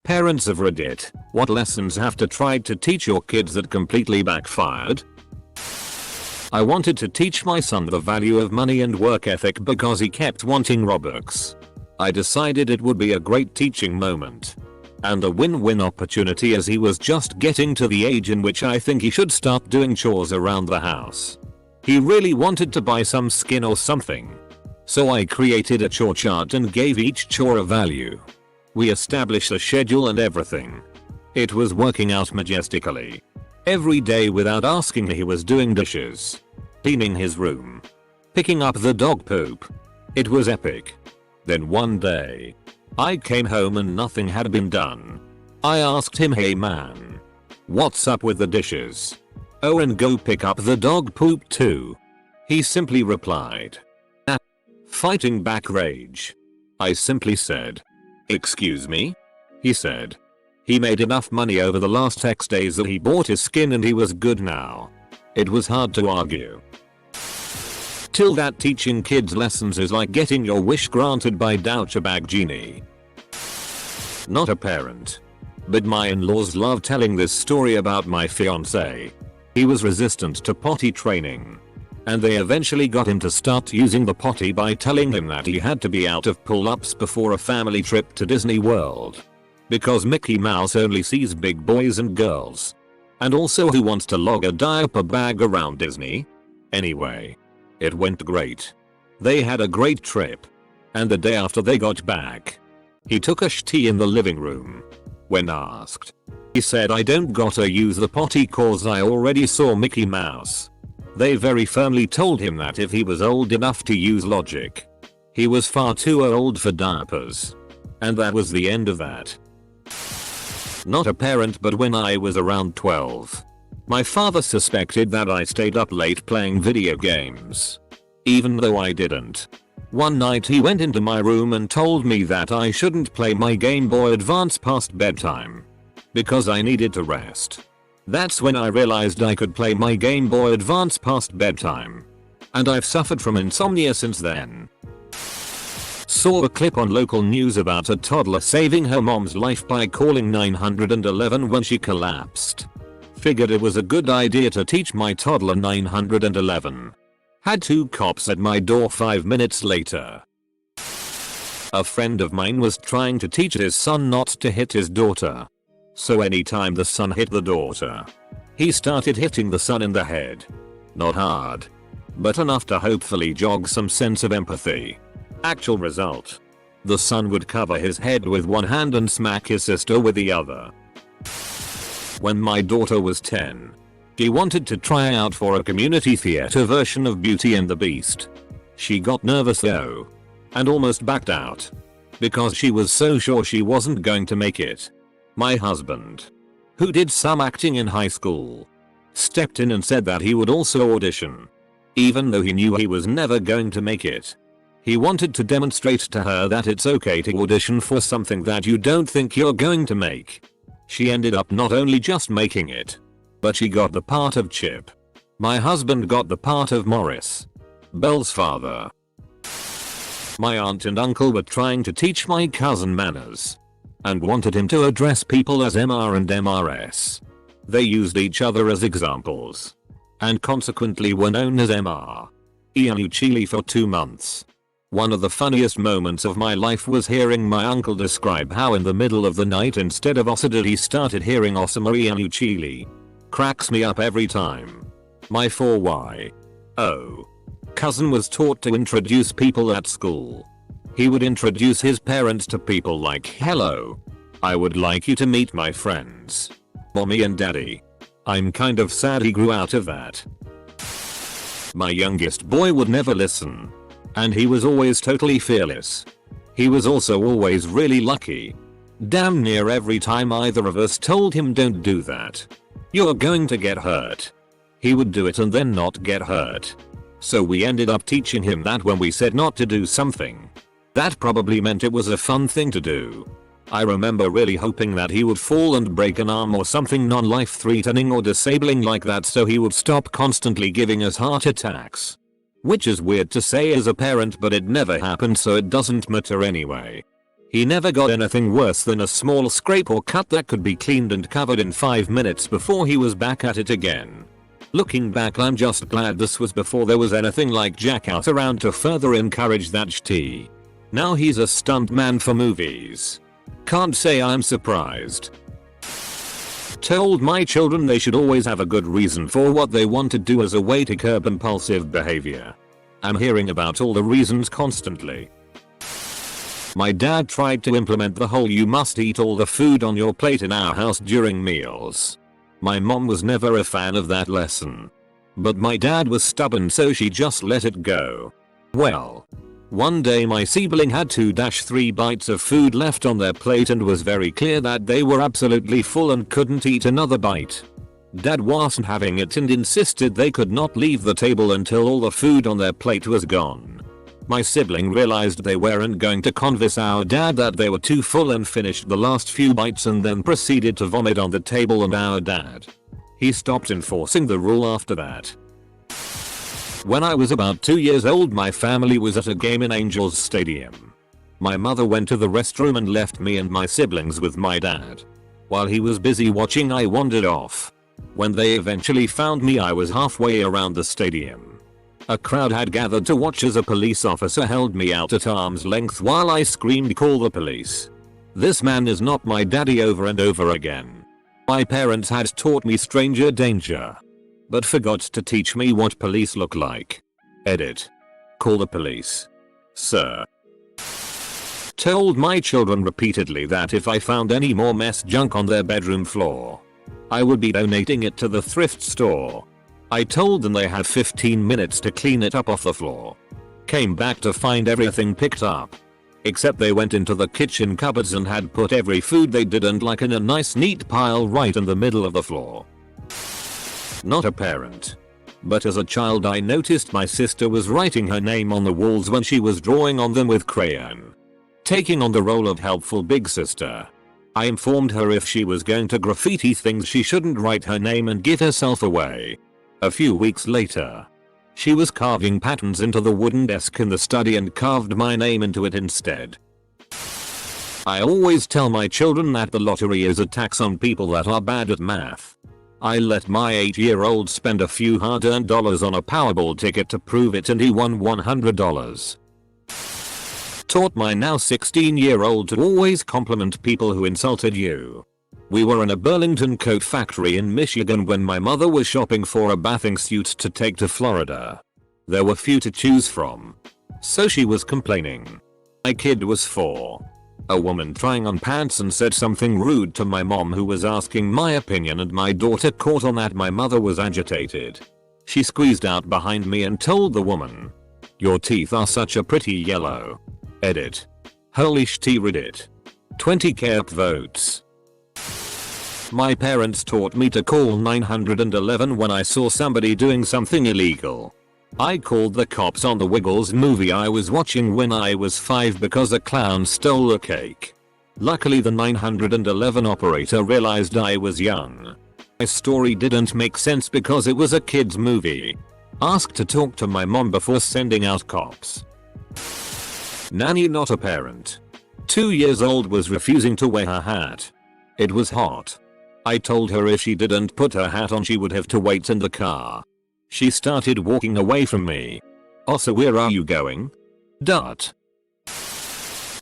Parents of Reddit, what lessons have to try to teach your kids that completely backfired? I wanted to teach my son the value of money and work ethic because he kept wanting Robux. I decided it would be a great teaching moment. And a win-win opportunity as he was just getting to the age in which I think he should start doing chores around the house. He really wanted to buy some skin or something. So I created a chore chart and gave each chore a value. We established a schedule and everything. It was working out majestically. Every day without asking, he was doing dishes, cleaning his room, picking up the dog poop. It was epic. Then one day, I came home and nothing had been done. I asked him, "Hey man, what's up with the dishes? Oh, and go pick up the dog poop too." He simply replied, "Ah." Fighting back rage. I simply said, "Excuse me?" He said he made enough money over the last X days that he bought his skin and he was good now. It was hard to argue. Till that, teaching kids lessons is like getting your wish granted by Douchebag Genie. Not a parent, but my in-laws love telling this story about my fiance. He was resistant to potty training, and they eventually got him to start using the potty by telling him that he had to be out of pull-ups before a family trip to Disney World. Because Mickey Mouse only sees big boys and girls. And also, who wants to lug a diaper bag around Disney? Anyway, it went great. They had a great trip. And the day after they got back, he took a shitty in the living room. When asked, he said, "I don't gotta use the potty cause I already saw Mickey Mouse." They very firmly told him that if he was old enough to use logic, he was far too old for diapers. And that was the end of that. Not a parent, but when I was around 12, my father suspected that I stayed up late playing video games, even though I didn't. One night he went into my room and told me that I shouldn't play my Game Boy Advance past bedtime, because I needed to rest. That's when I realized I could play my Game Boy Advance past bedtime. And I've suffered from insomnia since then. Saw a clip on local news about a toddler saving her mom's life by calling 911 when she collapsed. Figured it was a good idea to teach my toddler 911. Had 2 cops at my door 5 minutes later. A friend of mine was trying to teach his son not to hit his daughter. So anytime the son hit the daughter, he started hitting the son in the head. Not hard, but enough to hopefully jog some sense of empathy. Actual result: the son would cover his head with one hand and smack his sister with the other. When my daughter was 10, she wanted to try out for a community theater version of Beauty and the Beast. She got nervous though, and almost backed out, because she was so sure she wasn't going to make it. My husband, who did some acting in high school, stepped in and said that he would also audition, even though he knew he was never going to make it. He wanted to demonstrate to her that it's okay to audition for something that you don't think you're going to make. She ended up not only just making it, but she got the part of Chip. My husband got the part of Morris, Belle's father. My aunt and uncle were trying to teach my cousin manners, and wanted him to address people as MR and MRS. They used each other as examples, and consequently were known as MR. Ian Chile for 2 months. One of the funniest moments of my life was hearing my uncle describe how in the middle of the night instead of Osada he started hearing Osama Ian Chile. Cracks me up every time. My 4Y. Cousin was taught to introduce people at school. He would introduce his parents to people like, "Hello, I would like you to meet my friends, Mommy and Daddy." I'm kind of sad he grew out of that. My youngest boy would never listen, and he was always totally fearless. He was also always really lucky. Damn near every time either of us told him don't do that, you're going to get hurt, he would do it and then not get hurt. So we ended up teaching him that when we said not to do something, that probably meant it was a fun thing to do. I remember really hoping that he would fall and break an arm or something non-life threatening or disabling like that so he would stop constantly giving us heart attacks. Which is weird to say as a parent, but it never happened, so it doesn't matter anyway. He never got anything worse than a small scrape or cut that could be cleaned and covered in 5 minutes before he was back at it again. Looking back, I'm just glad this was before there was anything like Jackass around to further encourage that shit. Now he's a stuntman for movies. Can't say I'm surprised. Told my children they should always have a good reason for what they want to do as a way to curb impulsive behavior. I'm hearing about all the reasons constantly. My dad tried to implement the whole "you must eat all the food on your plate" in our house during meals. My mom was never a fan of that lesson. But my dad was stubborn, so she just let it go. Well, one day my sibling had 2-3 bites of food left on their plate and was very clear that they were absolutely full and couldn't eat another bite. Dad wasn't having it and insisted they could not leave the table until all the food on their plate was gone. My sibling realized they weren't going to convince our dad that they were too full and finished the last few bites and then proceeded to vomit on the table and our dad. He stopped enforcing the rule after that. When I was about 2 years old, my family was at a game in Angels Stadium. My mother went to the restroom and left me and my siblings with my dad. While he was busy watching, I wandered off. When they eventually found me, I was halfway around the stadium. A crowd had gathered to watch as a police officer held me out at arm's length while I screamed, "Call the police. This man is not my daddy," over and over again. My parents had taught me stranger danger, but forgot to teach me what police look like. Edit. Call the police, sir. Told my children repeatedly that if I found any more mess junk on their bedroom floor, I would be donating it to the thrift store. I told them they had 15 minutes to clean it up off the floor. Came back to find everything picked up. Except they went into the kitchen cupboards and had put every food they didn't like in a nice neat pile right in the middle of the floor. Not a parent, but as a child I noticed my sister was writing her name on the walls when she was drawing on them with crayon. Taking on the role of helpful big sister, I informed her if she was going to graffiti things she shouldn't write her name and give herself away. A few weeks later, she was carving patterns into the wooden desk in the study and carved my name into it instead. I always tell my children that the lottery is a tax on people that are bad at math. I let my 8-year-old spend a few hard-earned dollars on a Powerball ticket to prove it and he won $100. Taught my now 16-year-old to always compliment people who insulted you. We were in a Burlington coat factory in Michigan when my mother was shopping for a bathing suit to take to Florida. There were few to choose from, so she was complaining. My kid was 4. A woman trying on pants and said something rude to my mom, who was asking my opinion, and my daughter caught on that my mother was agitated. She squeezed out behind me and told the woman, "Your teeth are such a pretty yellow." Edit. Holy shit, read it. 20k upvotes. My parents taught me to call 911 when I saw somebody doing something illegal. I called the cops on the Wiggles movie I was watching when I was 5 because a clown stole a cake. Luckily the 911 operator realized I was young. My story didn't make sense because it was a kids movie. Asked to talk to my mom before sending out cops. Nanny, not a parent. 2 years old, was refusing to wear her hat. It was hot. I told her if she didn't put her hat on she would have to wait in the car. She started walking away from me. "Also, where are you going?"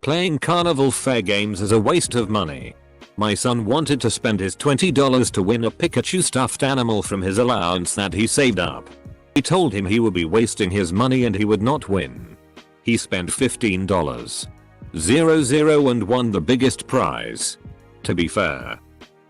Playing carnival fair games is a waste of money. My son wanted to spend his $20 to win a Pikachu stuffed animal from his allowance that he saved up. I told him he would be wasting his money and he would not win. He spent $15.00 and won the biggest prize. To be fair,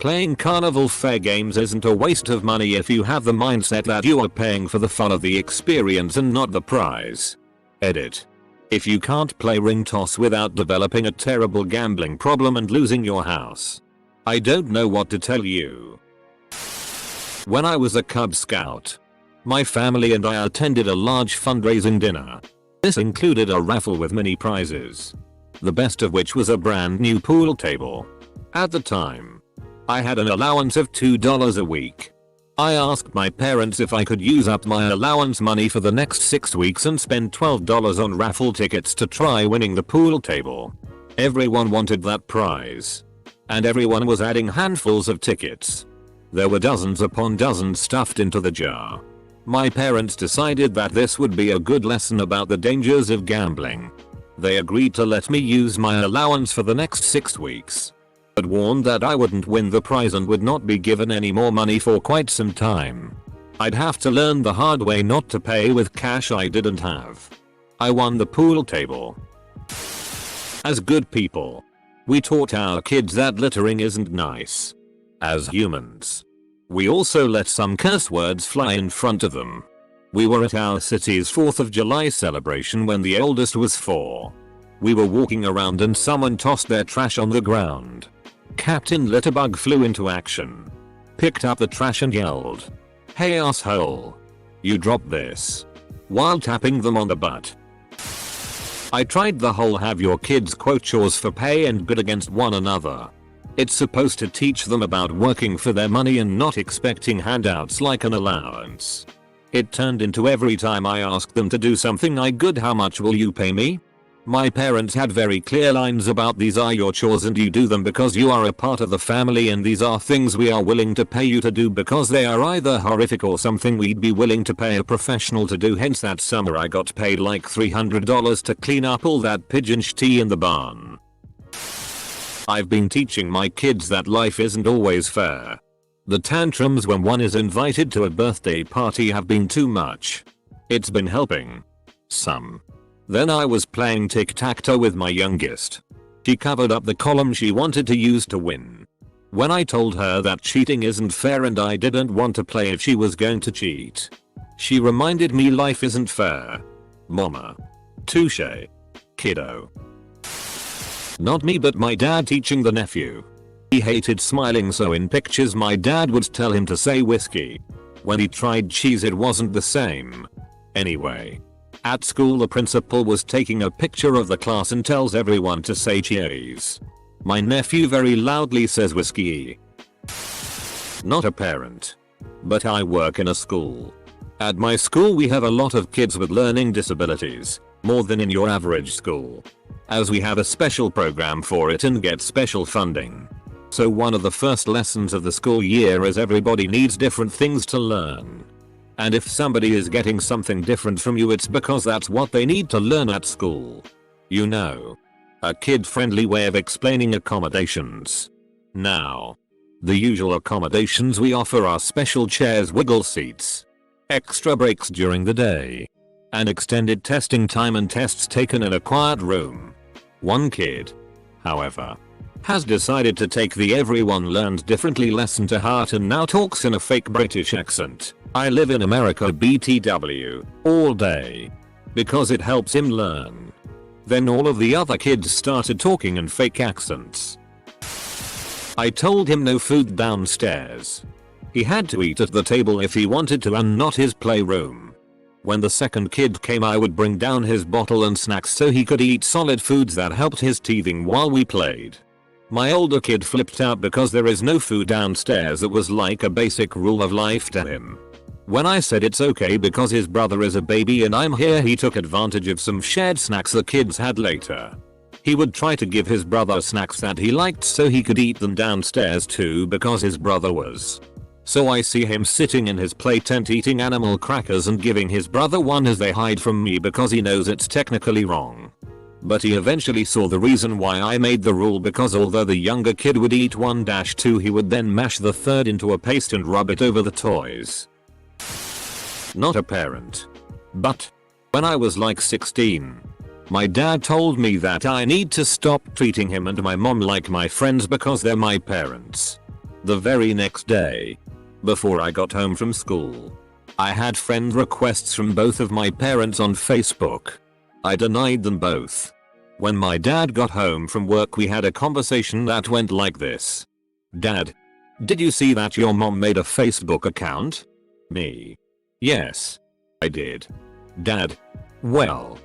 playing carnival fair games isn't a waste of money if you have the mindset that you are paying for the fun of the experience and not the prize. Edit. If you can't play ring toss without developing a terrible gambling problem and losing your house, I don't know what to tell you. When I was a Cub Scout, my family and I attended a large fundraising dinner. This included a raffle with many prizes, the best of which was a brand new pool table. At the time, I had an allowance of $2 a week. I asked my parents if I could use up my allowance money for the next 6 weeks and spend $12 on raffle tickets to try winning the pool table. Everyone wanted that prize. And everyone was adding handfuls of tickets. There were dozens upon dozens stuffed into the jar. My parents decided that this would be a good lesson about the dangers of gambling. They agreed to let me use my allowance for the next 6 weeks, but warned that I wouldn't win the prize and would not be given any more money for quite some time. I'd have to learn the hard way not to pay with cash I didn't have. I won the pool table. As good people, we taught our kids that littering isn't nice. As humans, we also let some curse words fly in front of them. We were at our city's 4th of July celebration when the oldest was 4. We were walking around and someone tossed their trash on the ground. Captain Litterbug flew into action, picked up the trash and yelled, "Hey asshole! You dropped this," while tapping them on the butt. I tried the whole have your kids quote chores for pay and bid against one another. It's supposed to teach them about working for their money and not expecting handouts like an allowance. It turned into every time I asked them to do something I good, how much will you pay me? My parents had very clear lines about these are your chores and you do them because you are a part of the family, and these are things we are willing to pay you to do because they are either horrific or something we'd be willing to pay a professional to do. Hence that summer I got paid like $300 to clean up all that pigeon tea in the barn. I've been teaching my kids that life isn't always fair. The tantrums when one is invited to a birthday party have been too much. It's been helping some. Then I was playing tic-tac-toe with my youngest. She covered up the column she wanted to use to win. When I told her that cheating isn't fair and I didn't want to play if she was going to cheat, she reminded me life isn't fair. Mama. Touche. Kiddo. Not me but my dad teaching the nephew. He hated smiling, so in pictures my dad would tell him to say whiskey. When he tried cheese it wasn't the same. Anyway. At school the principal was taking a picture of the class and tells everyone to say cheese. My nephew very loudly says whiskey. Not a parent, but I work in a school. At my school we have a lot of kids with learning disabilities, more than in your average school, as we have a special program for it and get special funding. So one of the first lessons of the school year is everybody needs different things to learn. And if somebody is getting something different from you, it's because that's what they need to learn at school. You know, a kid-friendly way of explaining accommodations. Now, the usual accommodations we offer are special chairs, wiggle seats, extra breaks during the day, and extended testing time and tests taken in a quiet room. One kid, however, has decided to take the everyone learns differently lesson to heart and now talks in a fake British accent. I live in America BTW all day, because it helps him learn. Then all of the other kids started talking in fake accents. I told him no food downstairs. He had to eat at the table if he wanted to and not his playroom. When the second kid came I would bring down his bottle and snacks so he could eat solid foods that helped his teething while we played. My older kid flipped out because there is no food downstairs. It was like a basic rule of life to him. When I said it's okay because his brother is a baby and I'm here, he took advantage of some shared snacks the kids had later. He would try to give his brother snacks that he liked so he could eat them downstairs too because his brother was. So I see him sitting in his play tent eating animal crackers and giving his brother one as they hide from me because he knows it's technically wrong. But he eventually saw the reason why I made the rule, because although the younger kid would eat 1-2, he would then mash the third into a paste and rub it over the toys. Not a parent. But when I was like 16, my dad told me that I need to stop treating him and my mom like my friends because they're my parents. The very next day, before I got home from school, I had friend requests from both of my parents on Facebook. I denied them both. When my dad got home from work we had a conversation that went like this. Dad, did you see that your mom made a Facebook account? Me. Yes. I did. Dad. Well.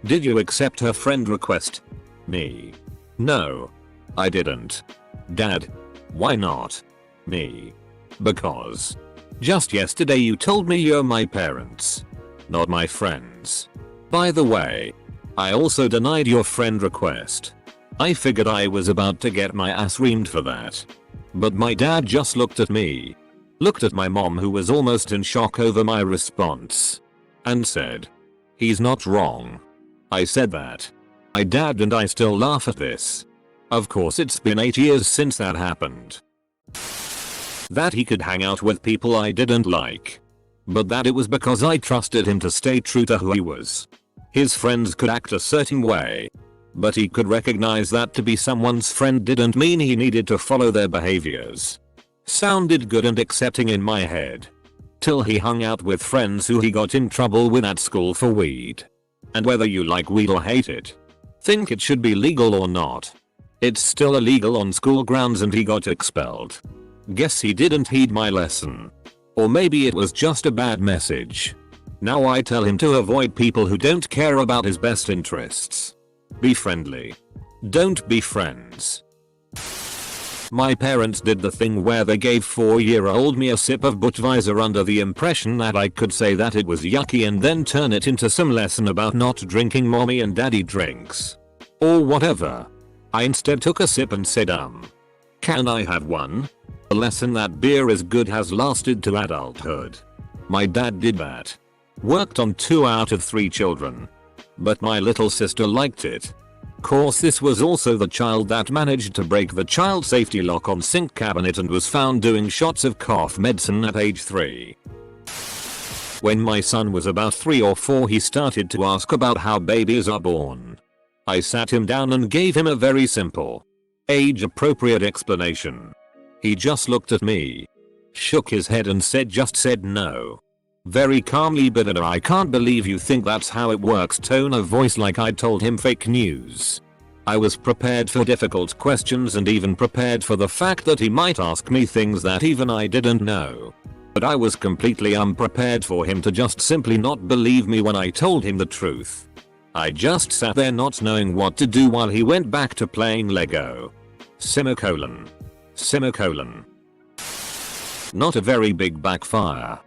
Did you accept her friend request? Me. No. I didn't. Dad. Why not? Me. Because. Just yesterday you told me you're my parents, not my friends. By the way, I also denied your friend request. I figured I was about to get my ass reamed for that. But my dad just looked at me, looked at my mom who was almost in shock over my response, and said, "He's not wrong." I said that. My dad and I still laugh at this. Of course it's been 8 years since that happened. That he could hang out with people I didn't like. But that it was because I trusted him to stay true to who he was. His friends could act a certain way, but he could recognize that to be someone's friend didn't mean he needed to follow their behaviors. Sounded good and accepting in my head. Till he hung out with friends who he got in trouble with at school for weed. And whether you like weed or hate it, think it should be legal or not, it's still illegal on school grounds and he got expelled. Guess he didn't heed my lesson. Or maybe it was just a bad message. Now I tell him to avoid people who don't care about his best interests. Be friendly. Don't be friends. My parents did the thing where they gave 4-year-old me a sip of Budweiser under the impression that I could say that it was yucky and then turn it into some lesson about not drinking mommy and daddy drinks. Or whatever. I instead took a sip and said can I have one? The lesson that beer is good has lasted to adulthood. My dad did that. Worked on 2 out of 3 children. But my little sister liked it. Course this was also the child that managed to break the child safety lock on sink cabinet and was found doing shots of cough medicine at age 3. When my son was about 3 or 4 he started to ask about how babies are born. I sat him down and gave him a very simple, age-appropriate explanation. He just looked at me, shook his head and just said no. Very calmly but in a "I can't believe you think that's how it works" tone of voice, like I told him fake news. I was prepared for difficult questions and even prepared for the fact that he might ask me things that even I didn't know. But I was completely unprepared for him to just simply not believe me when I told him the truth. I just sat there not knowing what to do while he went back to playing Lego. Semicolon. Semicolon. Not a very big backfire.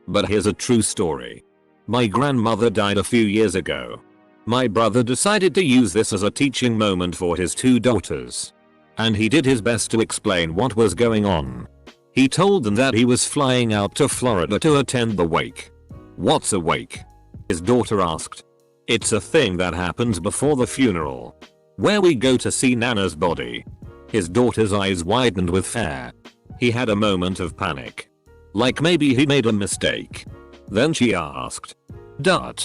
But here's a true story. My grandmother died a few years ago. My brother decided to use this as a teaching moment for his 2 daughters. And he did his best to explain what was going on. He told them that he was flying out to Florida to attend the wake. "What's a wake?" his daughter asked. "It's a thing that happens before the funeral, where we go to see Nana's body." His daughter's eyes widened with fear. He had a moment of panic. Like maybe he made a mistake. Then she asked, "Dad,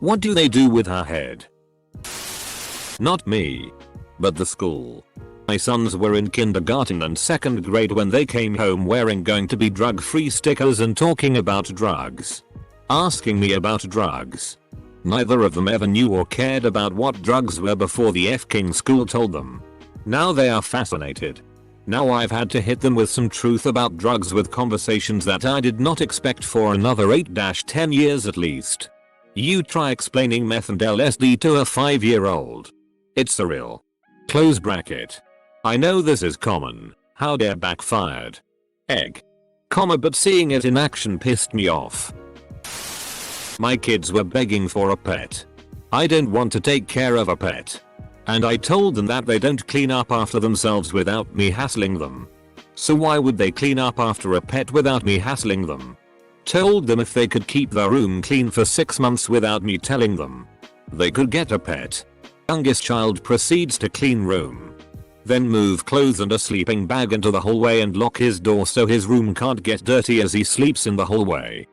what do they do with her head?" Not me, but the school. My sons were in kindergarten and 2nd grade when they came home wearing "going to be drug-free" stickers and talking about drugs. Asking me about drugs. Neither of them ever knew or cared about what drugs were before the F-king school told them. Now they are fascinated. Now I've had to hit them with some truth about drugs with conversations that I did not expect for another 8-10 years at least. You try explaining meth and LSD to a 5-year-old. It's surreal. Close bracket. I know this is common. How dare backfired. Egg. Comma, but seeing it in action pissed me off. My kids were begging for a pet. I don't want to take care of a pet. And I told them that they don't clean up after themselves without me hassling them. So why would they clean up after a pet without me hassling them? Told them if they could keep their room clean for 6 months without me telling them, they could get a pet. Youngest child proceeds to clean room. Then move clothes and a sleeping bag into the hallway and lock his door so his room can't get dirty as he sleeps in the hallway.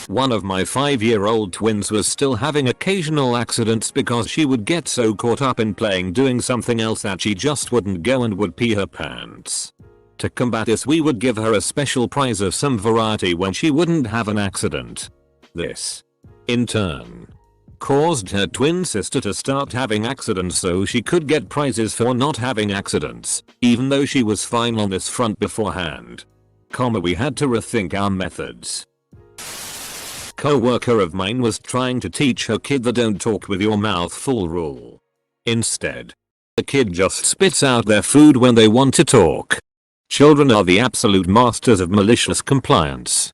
One of my 5-year-old twins was still having occasional accidents because she would get so caught up in playing doing something else that she just wouldn't go and would pee her pants. To combat this, we would give her a special prize of some variety when she wouldn't have an accident. This, in turn, caused her twin sister to start having accidents so she could get prizes for not having accidents, even though she was fine on this front beforehand. We had to rethink our methods. Co-worker of mine was trying to teach her kid the "don't talk with your mouth full" rule. Instead, the kid just spits out their food when they want to talk. Children are the absolute masters of malicious compliance.